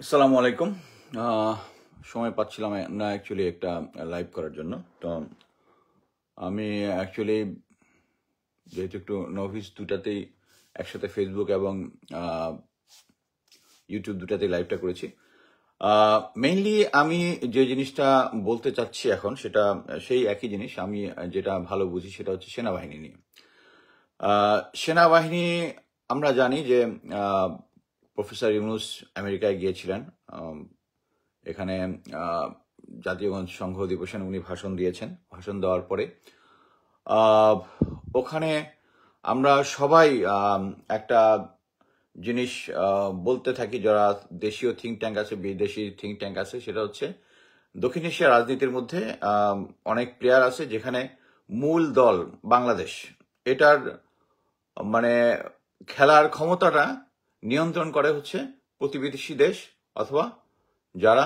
আসসালামু আলাইকুম। আহ, সময় পাচ্ছিলাম না অ্যাকচুয়ালি একটা লাইভ করার জন্য। তো আমি অ্যাকচুয়ালি যেহেতু একটু নভিস দুটাতেই একসাথে ফেসবুক এবং ইউটিউব দুটাতেই লাইভটা করেছি। মেইনলি আমি যে জিনিসটা বলতে চাচ্ছি এখন সেটা সেই একই জিনিস। আমি যেটা ভালো বুঝি সেটা হচ্ছে সেনাবাহিনী নিয়ে। সেনাবাহিনী আমরা জানি যে প্রফেসর ইউনুস আমেরিকায় গিয়েছিলেন। এখানে আহ, জাতীয় সংঘ দিবসে উনি ভাষণ দিয়েছেন। ভাষণ দেওয়ার পরে আহ, ওখানে আমরা সবাই একটা জিনিস বলতে থাকি, যারা দেশীয় থিঙ্ক ট্যাঙ্ক আছে, বিদেশি থিঙ্ক ট্যাঙ্ক আছে, সেটা হচ্ছে দক্ষিণ এশিয়ার রাজনীতির মধ্যে অনেক প্লেয়ার আছে যেখানে মূল দল বাংলাদেশ এটার মানে খেলার ক্ষমতাটা নিয়ন্ত্রণ করে হচ্ছে প্রতিবেশী দেশ অথবা যারা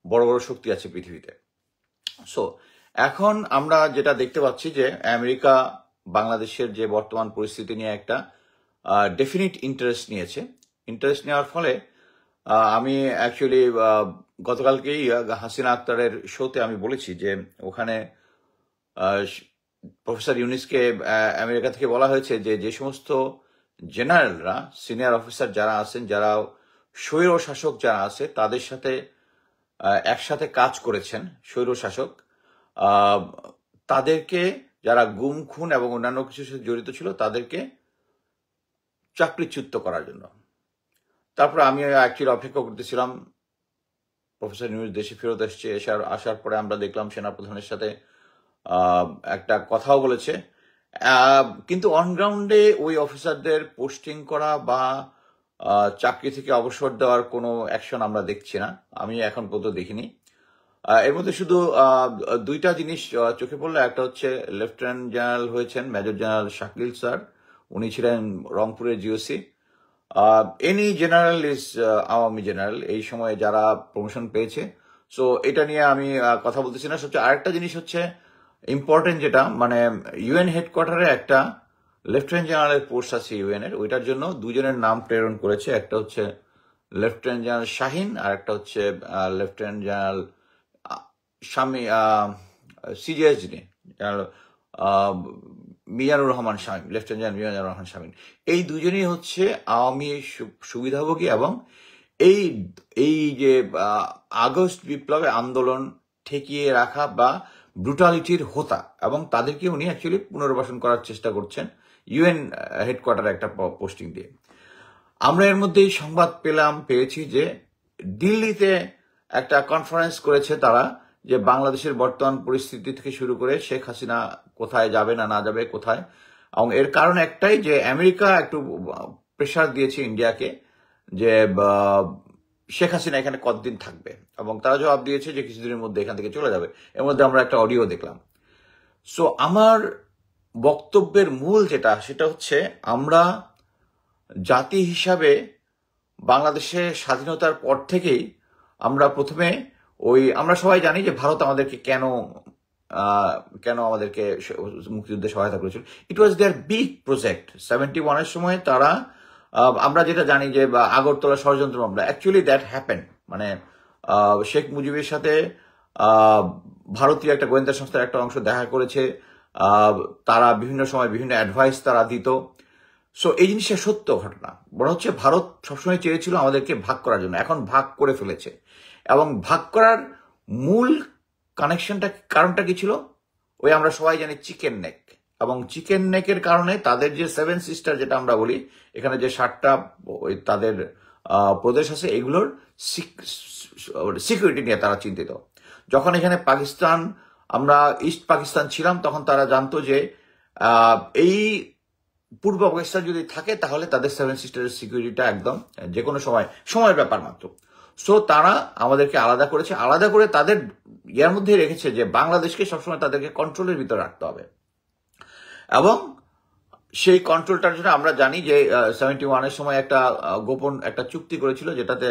বড় বড় শক্তি আছে পৃথিবীতে। সো এখন আমরা যেটা দেখতে পাচ্ছি যে আমেরিকা বাংলাদেশের যে বর্তমান পরিস্থিতি নিয়ে একটা ডেফিনিট ইন্টারেস্ট নিয়েছে। ইন্টারেস্ট নেওয়ার ফলে আমি অ্যাকচুয়ালি গতকালকেই হাসিনা আক্তারের শোতে আমি বলেছি যে ওখানে প্রফেসর ইউনিসকে আমেরিকা থেকে বলা হয়েছে যে যে সমস্ত জেনারেলরা সিনিয়র অফিসার যারা আছেন, যারা স্বৈর শাসক যারা আছে তাদের সাথে একসাথে কাজ করেছেন, স্বৈর শাসক তাদেরকে, যারা গুম খুন এবং অন্যান্য কিছুর সাথে জড়িত ছিল তাদেরকে চাকরিচ্যুত করার জন্য। তারপর আমি অ্যাকচুয়ালি অপেক্ষা করতেছিলাম প্রফেসর ইউনুস দেশে ফেরত এসছে। আসার পরে আমরা দেখলাম সেনাপ্রধানের সাথে একটা কথাও বলেছে। কিন্তু অনগ্রাউন্ডে ওই অফিসারদের পোস্টিং করা বা চাকরি থেকে অবসর দেওয়ার কোনো অ্যাকশন আমরা দেখছি না, আমি এখন পর্যন্ত দেখিনি। এর মধ্যে শুধু দুইটা জিনিস চোখে পড়লো। একটা হচ্ছে লেফটেন্যান্ট জেনারেল হয়েছেন মেজর জেনারেল শাকিল স্যার, উনি ছিলেন রংপুরের GOC. Any general is Awami general এই সময়ে যারা প্রমোশন পেয়েছে। সো এটা নিয়ে আমি কথা বলতেছি না। সবচেয়ে আরেকটা জিনিস হচ্ছে ইম্পর্টেন্ট, যেটা মানে ইউএন হেডকোয়ার্টারে একটা লেফটেন্যান্ট জেনারেলের পোস্ট আছে ইউএন এর, ওইটার জন্য দুজনের নাম প্রেরণ করেছে। একটা হচ্ছে লেফটেন্যান্ট জেনারেল শাহিন আর একটা হচ্ছে লেফটেন্যান্ট জেনারেল স্বামী সিজিএস যিনি মিজানুর রহমান শামীম, লেফটেন্যান্ট জেনারেল মিজানুর রহমান শামীম। এই দুজনই হচ্ছে আওয়ামী সুবিধাভোগী এবং এই এই যে আগস্ট বিপ্লবে আন্দোলন ঠেকিয়ে রাখা বা ব্রুটালিটির হোতা, এবং তাদেরকে উনি অ্যাকচুয়ালি পুনর্বাসন করার চেষ্টা করছেন ইউএন হেডকোয়ার্টারে একটা পোস্টিং দিয়ে। আমরা এর মধ্যেই সংবাদ পেয়েছি যে দিল্লিতে একটা কনফারেন্স করেছে তারা, যে বাংলাদেশের বর্তমান পরিস্থিতি থেকে শুরু করে শেখ হাসিনা কোথায় যাবে না যাবে কোথায়। এবং এর কারণ একটাই যে আমেরিকা একটু প্রেশার দিয়েছে ইন্ডিয়াকে যে শেখ হাসিনা এখানে কতদিন থাকবে, এবং তারা জবাব দিয়েছে যে কিছুদিনের মধ্যে এখান থেকে চলে যাবে। এর মধ্যে আমরা একটা অডিও দেখলাম। সো আমার বক্তব্যের মূল যেটা সেটা হচ্ছে, আমরা জাতি হিসাবে বাংলাদেশের স্বাধীনতার পর থেকেই আমরা প্রথমে আমরা সবাই জানি যে ভারত আমাদেরকে কেন আমাদেরকে মুক্তিযুদ্ধে সহায়তা করেছিল। ইট ওয়াজ দেয়ার বিগ প্রজেক্ট 71-এর সময়। তারা আমরা যেটা জানি যে আগরতলা ষড়যন্ত্র মামলা, অ্যাকচুয়ালি দ্যাট হ্যাপেন। মানে শেখ মুজিবের সাথে ভারতীয় একটা গোয়েন্দা সংস্থার একটা অংশ দেখা করেছে, তারা বিভিন্ন সময় বিভিন্ন অ্যাডভাইস তারা দিত। সো এই জিনিসটা সত্য ঘটনা। বড় হচ্ছে ভারত সবসময় চেয়েছিল আমাদেরকে ভাগ করার জন্য, এখন ভাগ করে ফেলেছে। এবং ভাগ করার মূল কারণটা কি ছিল? ওই আমরা সবাই জানি চিকেন নেক। এবং চিকেন নেকের কারণে তাদের যে 7 সিস্টার যেটা আমরা বলি, এখানে যে 7টা তাদের প্রদেশ আছে, এগুলোর সিকিউরিটি নিয়ে তারা চিন্তিত। যখন এখানে পাকিস্তান, আমরা ইস্ট পাকিস্তান ছিলাম, তখন তারা জানতো যে এই পূর্ব পাকিস্তান যদি থাকে তাহলে তাদের 7 সিস্টারের সিকিউরিটিটা একদম যে কোনো সময়ের ব্যাপার মাত্র। সো তারা আমাদেরকে আলাদা করেছে, আলাদা করে তাদের ইয়ার মধ্যে রেখেছে যে বাংলাদেশকে সবসময় তাদেরকে কন্ট্রোলের ভিতরে রাখতে হবে। এবং সেই কন্ট্রোলটার জন্য আমরা জানি যে 71-এর সময় একটা গোপন একটা চুক্তি করেছিল, যেটাতে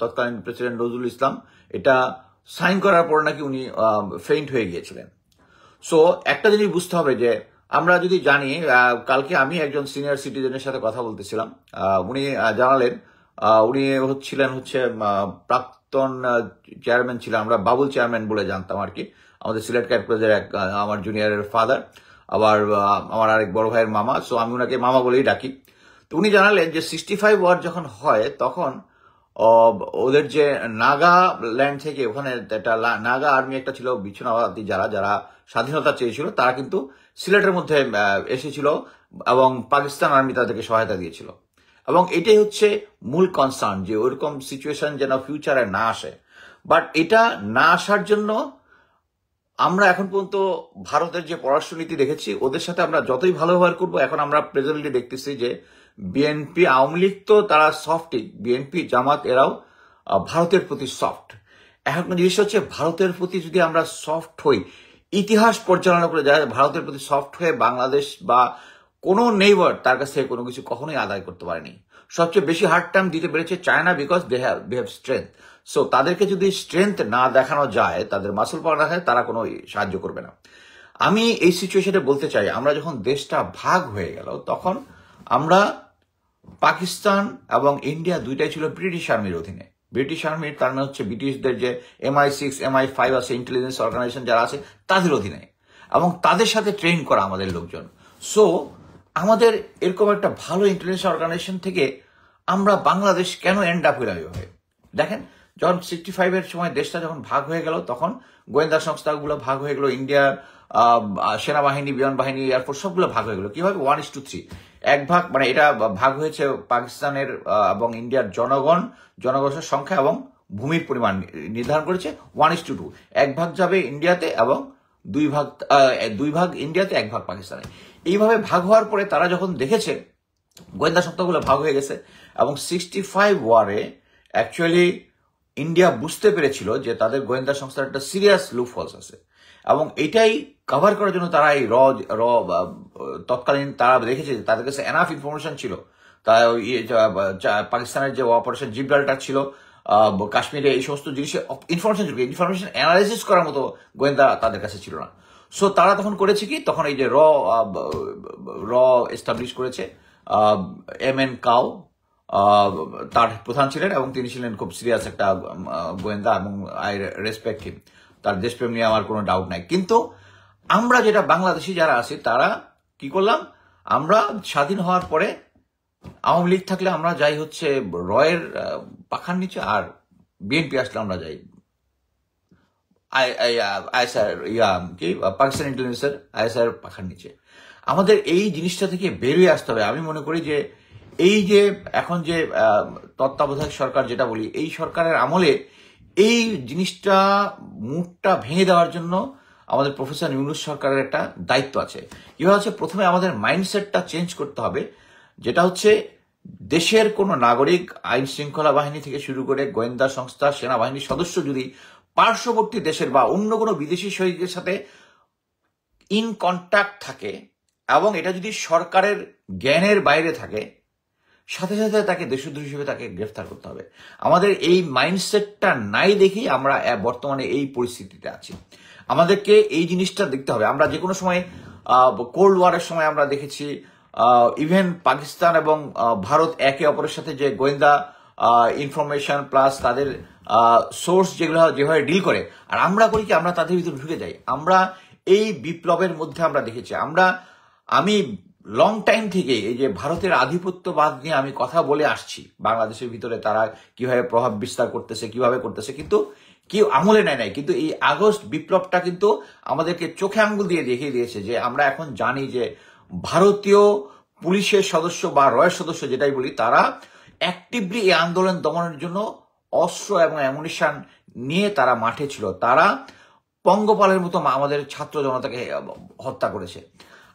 তৎকালীন প্রেসিডেন্ট নজরুল ইসলাম এটা সাইন করার পর নাকি উনি ফেইন্ট হয়ে গিয়েছিলেন। সো একটা জিনিস বুঝতে হবে যে আমরা যদি জানি, কালকে আমি একজন সিনিয়র সিটিজেনের সাথে কথা বলতেছিলাম, উনি জানালেন উনি হচ্ছে প্রাক্তন চেয়ারম্যান ছিলেন, আমরা বাবুল চেয়ারম্যান বলে জানতাম আর কি, আমাদের সিলেট ক্যাডপ্রাজের এক আমার জুনিয়রের ফাদার, আবার আমার আরেক বড় ভাইয়ের মামা, সো আমি ওনাকে মামা বলেই ডাকি। তো উনি জানালেন যে 65 ওয়ার যখন হয় তখন ওদের যে নাগা ল্যান্ড থেকে, ওখানে একটা নাগা আর্মি একটা ছিল, বিচ্ছিন্নতাবাদী যারা যারা স্বাধীনতা চেয়েছিল, তারা কিন্তু সিলেটের মধ্যে এসেছিল এবং পাকিস্তান আর্মি তাদেরকে সহায়তা দিয়েছিল। এবং এটাই হচ্ছে মূল কনসার্ন, যে ওইরকম সিচুয়েশন যেন ফিউচারে না আসে। বাট এটা না আসার জন্য আমরা এখন পর্যন্ত ভারতের যে পররাষ্ট্রনীতি দেখেছি, ওদের সাথে আমরা যতই ভালো ব্যবহার করবো, এখন আমরা প্রেজেন্টলি দেখতেছি যে বিএনপি, আওয়ামী লীগ তো তারা সফটই, বিএনপি জামাত এরাও ভারতের প্রতি সফট। এখন জিনিস হচ্ছে, ভারতের প্রতি যদি আমরা সফট হই, ইতিহাস পরিচালনা করে যায়, ভারতের প্রতি সফট হয়ে বাংলাদেশ বা কোনো নেইবার তার কাছ থেকে কোনো কিছু কখনোই আদায় করতে পারেনি। সবচেয়ে বেশি হার্ড টাইম দিতে পেরেছে China, because they have strength. So তাদেরকে যদি স্ট্রেংথ না দেখানো যায়, তাদের মাসল পাওয়ার না হয়, তারা কোনো সাহায্য করবে না। আমি এই সিচুয়েশনে বলতে চাই, আমরা যখন দেশটা ভাগ হয়ে গেল, তখন আমরা পাকিস্তান এবং ইন্ডিয়া দুইটাই ছিল ব্রিটিশ আর্মির অধীনে। ব্রিটিশ আর্মির তার মানে হচ্ছে ব্রিটিশদের যে MI6 MI5 আছে, ইন্টেলিজেন্স অর্গানাইজেশন যারা আছে, তাদের অধীনে, এবং তাদের সাথে ট্রেন করা আমাদের লোকজন। সো আমাদের এরকম একটা ভালো ইন্টেলিজেন্স অর্গানাইজেশন থেকে আমরা বাংলাদেশ কেন এন্ড আপ হইলাম এভাবে? দেখেন, যখন 65-এর সময় দেশটা যখন ভাগ হয়ে গেল, তখন গোয়েন্দা সংস্থাগুলো ভাগ হয়ে গেল, ইন্ডিয়ার সেনাবাহিনী, বিমান বাহিনী, এয়ারফোর্স সবগুলো ভাগ হয়ে গেল। কিভাবে? 1:3 এক ভাগ, মানে এটা ভাগ হয়েছে পাকিস্তানের এবং ইন্ডিয়ার জনগণের সংখ্যা এবং ভূমির পরিমাণ নির্ধারণ করেছে 1:2। এক ভাগ যাবে ইন্ডিয়াতে এবং দুই ভাগ ইন্ডিয়াতে, এক ভাগ পাকিস্তানে। এইভাবে ভাগ হওয়ার পরে তারা যখন দেখেছে গোয়েন্দা সংস্থাগুলো ভাগ হয়ে গেছে, এবং 65 ওয়ারে অ্যাকচুয়ালি ইন্ডিয়া বুঝতে পেরেছিল যে তাদের গোয়েন্দা সংস্থার একটা সিরিয়াস লুপহোলস আছে, এবং এটাই কভার করার জন্য তারা এই তৎকালীন তারা দেখেছে যে তাদের কাছে এনাফ ইনফরমেশন ছিল। তাই পাকিস্তানের যে অপারেশন জিব্রাল্টার ছিল, কাশ্মীরে, এই সমস্ত জিনিসের ইনফরমেশন অ্যানালাইসিস করার মতো গোয়েন্দা তাদের কাছে ছিল না। সো তারা তখন করেছে কি, তখন এই যে র এস্টাবলিশ করেছে। MN কাউ তার প্রধান ছিলেন, এবং তিনি ছিলেন খুব সিরিয়াস একটা গোয়েন্দা, এবং আই রেসপেক্ট হিম। তার দেশপ্রেম নিয়ে আমার কোনো ডাউট নাই। কিন্তু আমরা যেটা বাংলাদেশি যারা আছি, তারা কি করলাম, আমরা স্বাধীন হওয়ার পরে আওয়ামী লীগ থাকলে আমরা যাই হচ্ছে রয়ের পাখার নিচে, আর বিএনপি আসলে আমরা যাই পাকিস্তান ইন্টেলিজেন্সের ISR পাখার নিচে। আমাদের এই জিনিসটা থেকে বেরিয়ে আসতে হবে। আমি মনে করি যে এই যে এখন যে তত্ত্বাবধায়ক সরকার যেটা বলি, এই সরকারের আমলে এই জিনিসটা মুখটা ভেঙে দেওয়ার জন্য আমাদের প্রফেসর ইউনূস সরকারের একটা দায়িত্ব আছে। কিভাবে হচ্ছে, প্রথমে আমাদের মাইন্ডসেটটা চেঞ্জ করতে হবে, যেটা হচ্ছে দেশের কোনো নাগরিক, আইন শৃঙ্খলা বাহিনী থেকে শুরু করে গোয়েন্দা সংস্থা, সেনাবাহিনীর সদস্য যদি পার্শ্ববর্তী দেশের বা অন্য কোনো বিদেশি সৈনিকের সাথে ইন কন্ট্যাক্ট থাকে, এবং এটা যদি সরকারের জ্ঞানের বাইরে থাকে, সাথে সাথে তাকে দেশদ্রোহী হিসেবে তাকে গ্রেফতার করতে হবে। আমাদের এই মাইন্ডসেটটা নাই দেখেই আমরা বর্তমানে এই পরিস্থিতিতে আছি। আমাদেরকে এই জিনিসটা দেখতে হবে। আমরা যে কোনো সময় কোল্ড ওয়ারের সময় আমরা দেখেছি, ইভেন পাকিস্তান এবং ভারত একে অপরের সাথে যে গোয়েন্দা ইনফরমেশন প্লাস তাদের সোর্স যেভাবে ডিল করে, আর আমরা করি কি, আমরা তাদের ভিতরে ঢুকে যাই। আমরা এই বিপ্লবের মধ্যে আমরা দেখেছি, আমি লং টাইম থেকে এই যে ভারতের আধিপত্যবাদ নিয়ে আমি কথা বলে আসছি, বাংলাদেশের ভিতরে তারা কিভাবে প্রভাব বিস্তার করতেছে, কিভাবে করতেছে, কিন্তু কেউ আমলে নেয় নাই। কিন্তু এই আগস্ট বিপ্লবটা কিন্তু আমাদেরকে চোখে আঙ্গুল দিয়ে দেখিয়ে দিয়েছে যে আমরা এখন জানি যে ভারতীয় পুলিশের সদস্য বা রয়ের সদস্য যেটাই বলি, তারা অ্যাক্টিভলি এই আন্দোলন দমনের জন্য অস্ত্র এবং অ্যামুনিশন নিয়ে তারা মাঠে ছিল। তারা পঙ্গপালের মতো আমাদের ছাত্র জনতাকে হত্যা করেছে।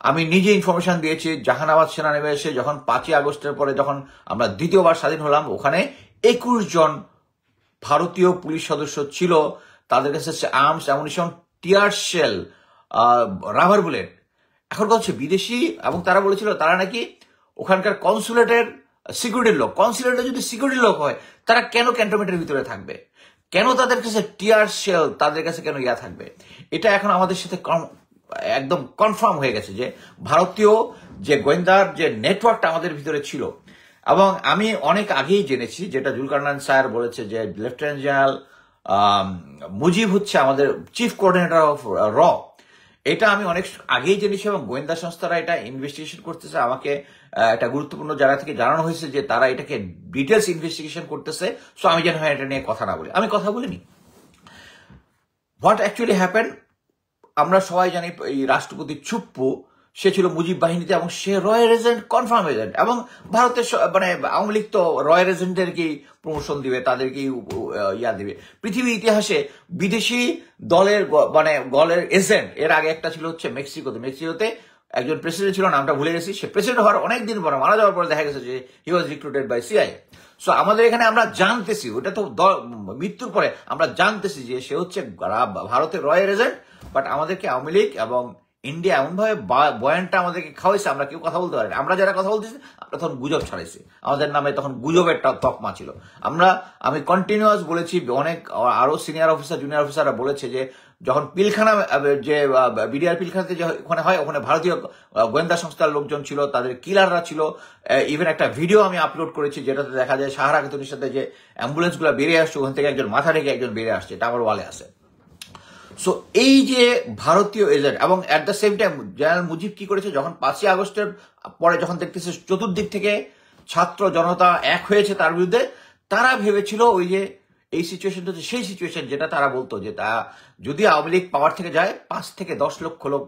আমি নিজে ইনফরমেশন দিয়েছি, জাহানাবাদ সেনানিবাসে যখন 5ই আগস্টের পরে যখন আমরা দ্বিতীয়বার স্বাধীন হলাম, ওখানে 21 জন ভারতীয় পুলিশ সদস্য ছিল, তাদের কাছে arms, ammunition, tear shell, rubber bullet. এখন কথা হচ্ছে বিদেশি, এবং তারা বলেছিল তারা নাকি ওখানকার কনসুলেটের সিকিউরিটির লোক। কনসুলেটের যদি সিকিউরিটির লোক হয়, তারা কেন ক্যান্টনমেন্টের ভিতরে থাকবে? কেন তাদের কাছে টিয়ার শেল, তাদের কাছে কেন থাকবে? এটা এখন আমাদের সাথে একদম কনফার্ম হয়ে গেছে যে ভারতীয় যে গোয়েন্দার যে নেটওয়ার্কটা আমাদের ভিতরে ছিল, এবং আমি অনেক আগেই জেনেছি, যেটা জুলকারনাইন স্যার বলেছে, যে লেফটেন্যান্ট জেনারেল মুজিব হচ্ছে আমাদের চিফ কোঅর্ডিনেটর অফ র। এটা আমি অনেক আগেই জেনেছি এবং গোয়েন্দা সংস্থারা এটা ইনভেস্টিগেশন করতেছে। আমাকে একটা গুরুত্বপূর্ণ জায়গা থেকে জানানো হয়েছে যে তারা এটাকে ডিটেলস ইনভেস্টিগেশন করতেছে। সো আমি যেন এটা নিয়ে কথা না বলি, আমি কথা বলিনি। হোয়াট অ্যাকচুয়ালি হ্যাপেন, আমরা সবাই জানি এই রাষ্ট্রপতি চুপ্পু, সে ছিল মুজিব বাহিনীতে এবং সে রয়্যাল এজেন্ট, কনফার্ম এজেন্ট। এবং ভারতের মানে আওয়ামী লীগ তো রয়্যাল এজেন্টদেরকেই প্রমোশন দিবে, তাদেরকেই ইয়া দিবে। পৃথিবীর ইতিহাসে বিদেশি দলের মানে দলের এজেন্ট এর আগে একটা ছিল হচ্ছে মেক্সিকোতে একজন প্রেসিডেন্ট ছিল, নামটা ভুলে গেছি। সে প্রেসিডেন্ট হওয়ার অনেকদিন পরে, মারা যাওয়ার পরে দেখা গেছে যে হি ওয়াজ রিক্রুটেড বাই সিআইএ। সো আমাদের এখানে আমরা জানতেছি, ওটা তো মৃত্যুর পরে আমরা জানতেছি যে সে হচ্ছে ভারতের রয়্যাল এজেন্ট। বাট আমাদেরকে আওয়ামী লীগ এবং ইন্ডিয়া এমনভাবে বয়ানটা আমাদেরকে খাওয়াইছে, আমরা কেউ কথা বলতে পারি। আমরা যারা কথা বলতেছি আমরা তখন গুজব ছড়াইছি, আমাদের নামে তখন গুজবের তকমা ছিল। আমি কন্টিনিউয়াস বলেছি, অনেক আরো সিনিয়র অফিসার জুনিয়র অফিসাররা বলেছে যে যখন পিলখানা, যে বিডিআর পিলখানাতে যে ওখানে হয়, ওখানে ভারতীয় গোয়েন্দা সংস্থার লোকজন ছিল, তাদের কিলাররা ছিল। ইভেন একটা ভিডিও আমি আপলোড করেছি যেটাতে দেখা যায় সাহারা খাতুনের সাথে যে অ্যাম্বুলেন্স গুলো বেরিয়ে আসছে, ওখান থেকে একজন মাথা রেখে একজন বেরিয়ে আসছে, এটা আমার ওয়ালে আছে। সো এই যে ভারতীয় এজেন্ট, এবং at the same time general Mujib কি করেছে, যখন 5ই আগস্টের পরে যখন দেখতেছে চতুর্দিক থেকে ছাত্র জনতা এক হয়েছে তার বিরুদ্ধে, তারা ভেবেছিল ওই যে এই সিচুয়েশনটা হচ্ছে সেই সিচুয়েশন যেটা তারা বলতো যে তা যদি আওয়ামী লীগ পাওয়ার থেকে যায় 5 থেকে 10 লক্ষ লোক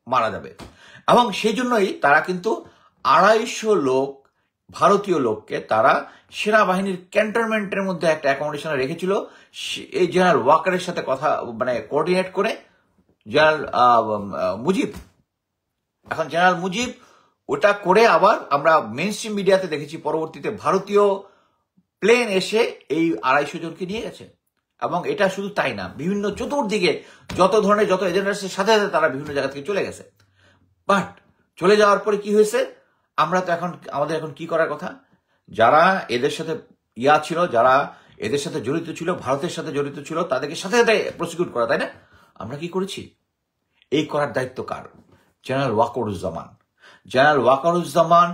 মারা যাবে। এবং সেই জন্যই তারা কিন্তু 250 লোক ভারতীয় লোককে তারা সেনাবাহিনীর ক্যান্টনমেন্টের মধ্যে একটা অ্যাকোমোডেশনে রেখেছিল, এই জেনারেল ওয়াকারের সাথে কথা মানে কোঅর্ডিনেট করে জেনারেল মুজিব। এখন জেনারেল মুজিব ওটা করে আবার আমরা মেইন স্ট্রিম মিডিয়াতে দেখেছি পরবর্তীতে ভারতীয় প্লেন এসে এই 250 জনকে নিয়ে গেছে। এবং এটা শুধু তাই না, বিভিন্ন চতুর্দিকে যত ধরনের যত এজেন্ট আছে সাথে সাথে তারা বিভিন্ন জায়গা থেকে চলে গেছে। বাট চলে যাওয়ার পরে কি হয়েছে, আমরা তো আমাদের এখন কি করার কথা, যারা এদের সাথে ছিল, যারা এদের সাথে জড়িত ছিল, ভারতের সাথে জড়িত ছিল, তাদেরকে সাথে সাথে প্রসিকিউট করা, তাই না? আমরা কি করেছি? এই করার দায়িত্ব কার? জেনারেল ওয়াকারুজ্জামান। জেনারেল ওয়াকারুজ্জামান,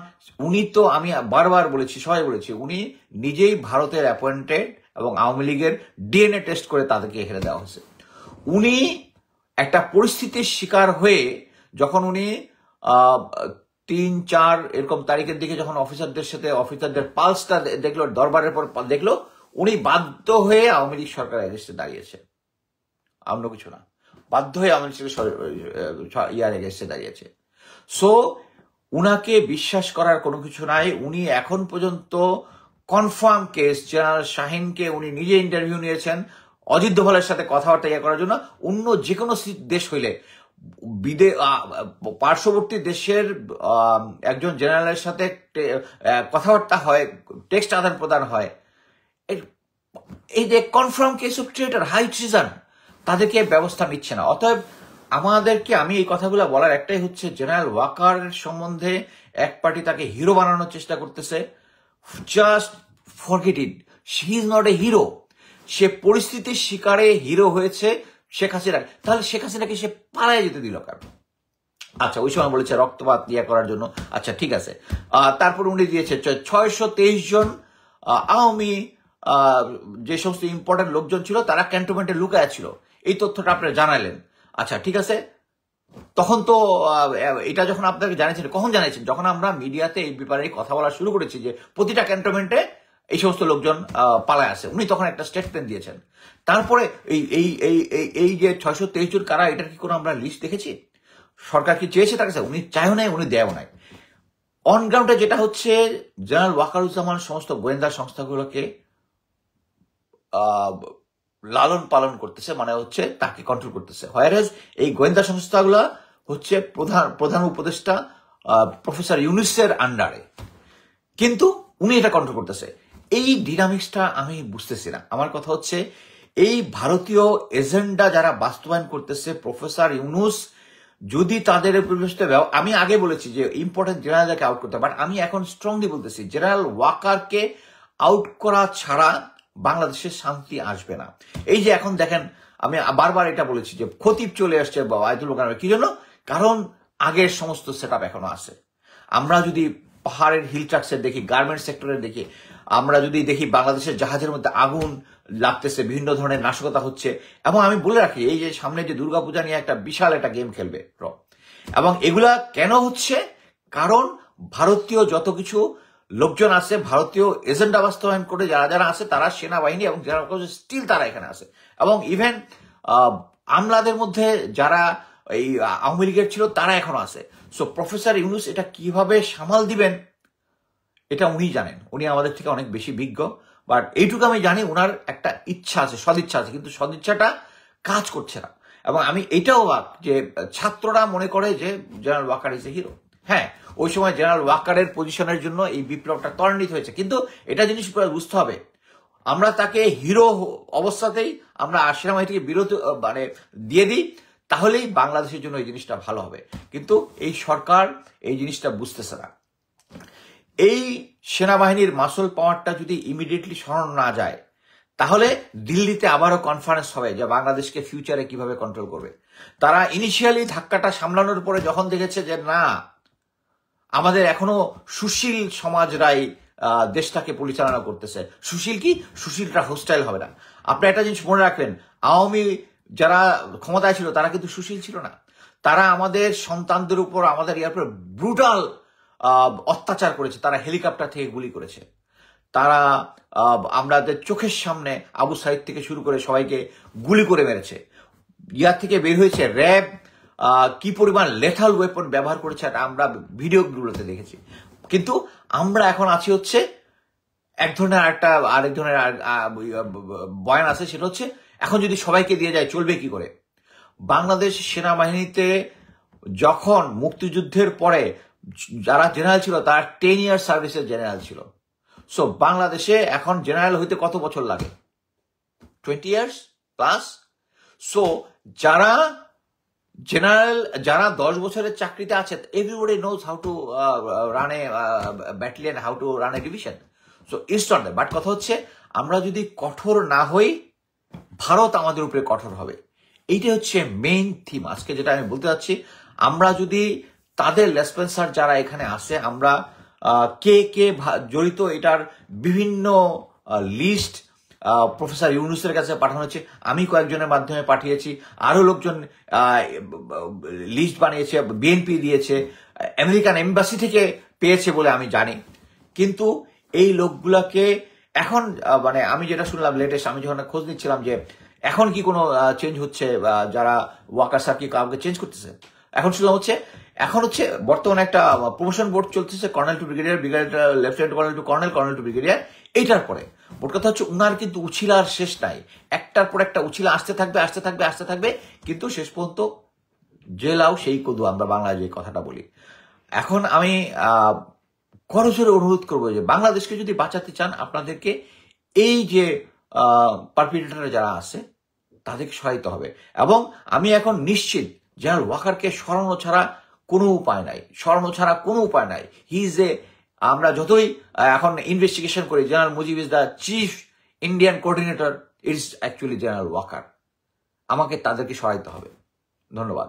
উনি তো, আমি বারবার বলেছি, সবাই বলেছি, উনি নিজেই ভারতের অ্যাপয়েন্টেড এবং আওয়ামী লীগের ডিএনএ টেস্ট করে তাদেরকে এখানে দেওয়া হয়েছে। উনি একটা পরিস্থিতির শিকার হয়ে যখন উনি 3-4 এরকম তারিখের দিকে যখন অফিসারদের পালসটা দেখলো, দরবারের পর দেখলো, উনি বাধ্য হয়ে আওয়ামী লীগ সরকার এগেস্টে দাঁড়িয়েছে, অন্য কিছু না, বাধ্য হয়ে আওয়ামী লীগ এগেস্টে দাঁড়িয়েছে। সো উনাকে বিশ্বাস করার কোনো কিছু নাই। উনি এখন পর্যন্ত কনফার্ম কেস, জেনারেল শাহিনকে উনি নিজে ইন্টারভিউ নিয়েছেন অজিত দোভালের সাথে কথাবার্তা করার জন্য। অন্য যে কোনো দেশ হইলে পার্শ্ববর্তী দেশের একজন জেনারেলের সাথে কথাবার্তা হয়, টেক্সট আদান প্রদান হয়, এই যে confirm case of traitor, high treason, তাদেরকে ব্যবস্থা নিচ্ছে না। অতএব আমি এই কথাগুলো বলার একটাই হচ্ছে, জেনারেল ওয়াকার সম্বন্ধে এক পার্টি তাকে হিরো বানানোর চেষ্টা করতেছে। Just forget it, she is not a hero. সে পরিস্থিতির শিকারে হিরো হয়েছে শেখ হাসিনা। তাহলে শেখ হাসিনাকে সে পালায় যেতে দিল কারণ? আচ্ছা, ওই সময় বলেছে রক্তপাত করার জন্য, আচ্ছা ঠিক আছে। তারপর উনি দিয়েছে 623 জন আওয়ামী যে সমস্ত ইম্পর্টেন্ট লোকজন ছিল তারা ক্যান্টনমেন্টে লুকায় ছিল, এই তথ্যটা আপনারা জানালেন। আচ্ছা ঠিক আছে, তখন তো এটা যখন আপনাকে জানিয়েছেন, কখন জানিয়েছেন? যখন আমরা মিডিয়াতে এই ব্যাপারে কথা বলা শুরু করেছি যে প্রতিটা ক্যান্টনমেন্টে এই সমস্ত লোকজন পালায় আছে, উনি তখন একটা স্টেটমেন্ট দিয়েছেন। তারপরে এই যে 623 জন কারা, এটার কি কোনো আমরা লিস্ট দেখেছি? সরকার কি চেয়েছে তার কাছে? উনি চায়ও নাই, উনি দেয়ও নাই। অন গ্রাউন্ডে যেটা হচ্ছে, জেনারেল ওয়াকারুজ্জামান সমস্ত গোয়েন্দা সংস্থাগুলোকে লালন পালন করতেছে, মানে হচ্ছে তাকে কন্ট্রোল করতেছে। হোয়ারেজ এই গোয়েন্দা সংস্থাগুলো হচ্ছে প্রধান উপদেষ্টা প্রফেসর ইউনুসের আন্ডারে, কিন্তু উনি এটা কন্ট্রোল করতেছে। এই ডিনামিক্সটা আমি বুঝতেছি না। আমার কথা হচ্ছে, এই ভারতীয় এজেন্ডা যারা বাস্তবায়ন করতেছে, প্রফেসর ইউনুস যদি তাদের আমি আগে বলেছি যে ইম্পর্টেন্ট জেনারেলকে আউট করতে, বাট আমি এখন স্ট্রংলি বলতেছি জেনারেল ওয়াকারকে আউট করা ছাড়া বাংলাদেশের শান্তি আসবে না। এই যে এখন দেখেন, আমি বারবার এটা বলেছি যে খতিব চলে আসছে আয়াতুল কারণে, কি জন্য? কারণ আগের সমস্ত সেট আপ এখনো আছে। আমরা যদি পাহাড়ের হিল ট্রাক্সের দেখি, গার্মেন্ট সেক্টরের দেখি, আমরা যদি দেখি বাংলাদেশের জাহাজের মধ্যে আগুন লাগতেছে, বিভিন্ন ধরনের নাশকতা হচ্ছে। এবং আমি বলে রাখি, এই যে সামনে যে দুর্গাপূজা নিয়ে একটা বিশাল একটা গেম খেলবে এবং এগুলা কেন হচ্ছে, কারণ ভারতীয় যত কিছু লোকজন আছে, ভারতীয় এজেন্ডা বাস্তবায়ন করে যারা যারা আছে, তারা সেনাবাহিনী এবং যারা স্টিল তারা এখানে আছে। এবং ইভেন আমলাদের মধ্যে যারা এই আওয়ামী লীগের ছিল তারা এখনো আছে। সো প্রফেসর ইউনূস এটা কিভাবে সামাল দিবেন এটা উনি জানেন, উনি আমাদের থেকে অনেক বেশি বিজ্ঞ। বাট এইটুকু আমি জানি ওনার একটা ইচ্ছা আছে, সদিচ্ছা আছে, কিন্তু সদিচ্ছাটা কাজ করছে না। এবং আমি এটাও অবাক যে ছাত্ররা মনে করে যে General Waker is a hero. হ্যাঁ, ওই সময় জেনারেল ওয়াকারের পজিশনের জন্য এই বিপ্লবটা ত্বরান্বিত হয়েছে, কিন্তু এটা জিনিস বুঝতে হবে, আমরা তাকে হিরো অবস্থাতেই আমরা সেনাবাহিনী থেকে বিরত মানে দিয়ে দিই, তাহলেই বাংলাদেশের জন্য এই জিনিসটা ভালো হবে। কিন্তু এই সরকার এই জিনিসটা বুঝতেছে না। এই সেনাবাহিনীর মাসল পাওয়ারটা যদি ইমিডিয়েটলি সরানো না যায়, তাহলে দিল্লিতে আবারও কনফারেন্স হবে যে বাংলাদেশকে ফিউচারে কিভাবে কন্ট্রোল করবে। তারা ইনিশিয়ালি ধাক্কাটা সামলানোর পরে যখন দেখেছে যে না, আমাদের এখনো সুশীল সমাজরাই দেশটাকে পরিচালনা করতেছে, সুশীল কি, সুশীলটা হোস্টাইল হবে না। আপনি একটা জিনিস মনে রাখবেন, আওয়ামী যারা ক্ষমতায় ছিল তারা কিন্তু সুশীল ছিল না। তারা আমাদের সন্তানদের উপর, আমাদের ইয়ার উপর ব্রুটাল অত্যাচার করেছে। তারা হেলিকপ্টার থেকে গুলি করেছে, তারা আমাদের চোখের সামনে আবু সাইদ থেকে শুরু করে সবাইকে গুলি করে মেরেছে। ইয়ার থেকে বের হয়েছে র্যাব কি পরিমাণ লেথাল ওয়েপন ব্যবহার করেছে আমরা ভিডিওগুলোতে দেখেছি। কিন্তু আমরা এখন আছি হচ্ছে এক ধরনের আরেক ধরনের বয়ান আছে, সেটা হচ্ছে এখন যদি সবাইকে দিয়ে যায় চলবে কি করে। বাংলাদেশ সেনাবাহিনীতে যখন মুক্তিযুদ্ধের পরে যারা জেনারেল ছিল তারা 10 ইয়ার সার্ভিসের জেনারেল ছিল। সো বাংলাদেশে এখন জেনারেল হইতে কত বছর লাগে? 20 ইয়ার্স প্লাস। সো যারা জেনারেল, যারা 10 বছরের চাকরিতে আছে, everybody knows how to run A battalion, how to run A division. So it's not that. But কথা হচ্ছে, আমরা যদি কঠোর না হই, ভারত আমাদের উপরে কঠোর হবে। এইটা হচ্ছে মেইন থিম আজকে যেটা আমি বলতে চাচ্ছি। আমরা যদি তাদের লেসপেন্সার যারা এখানে আছে, আমরা কে কে জড়িত এটার বিভিন্ন লিস্ট প্রফেসর ইউনূসের কাছে পাঠানো হচ্ছে, আমি কয়েকজনের মাধ্যমে পাঠিয়েছি, আরো লোকজন লিস্ট বানিয়েছে, বিএনপি দিয়েছে, আমেরিকান এম্বাসি থেকে পেয়েছে বলে আমি জানি। কিন্তু এই লোকগুলাকে এখন মানে আমি যেটা শুনলাম লেটেস্ট, আমি যখন খোঁজ নিচ্ছিলাম যে এখন কি কোনো চেঞ্জ হচ্ছে, যারা ওয়াকার স্যার কি কাউকে চেঞ্জ করতেছে, এখন শুনলাম হচ্ছে এখন হচ্ছে বর্তমানে একটা প্রমোশন বোর্ড চলতেছে, colonel to brigadier, brigadier lieutenant colonel to colonel, colonel to brigadier. এইটার পরে মোট কথা হচ্ছে উনার কিন্তু উছিলার শেষ নাই, একটার পর একটা উছিলা আসতে থাকবে আসতে থাকবে আসতে থাকবে, কিন্তু শেষ পর্যন্ত জেলাও সেই কদু, আমরা বাংলায় যে কথাটা বলি। এখন আমি করজোরে অনুরোধ করবো যে বাংলাদেশকে যদি বাঁচাতে চান, আপনাদেরকে এই যে পারপিটেটর যারা আছে তাদেরকে সহায়তা হবে। এবং আমি এখন নিশ্চিত জেনারেল ওয়াকারকে সরানো ছাড়া কোনো উপায় নাই, সরানো ছাড়া কোনো উপায় নাই। হি ইজ এ, আমরা যতই এখন ইনভেস্টিগেশন করি, General Mujib is the chief Indian coordinator, it's actually General Waker. আমাকে তাদেরকে সহায়তা হবে। ধন্যবাদ।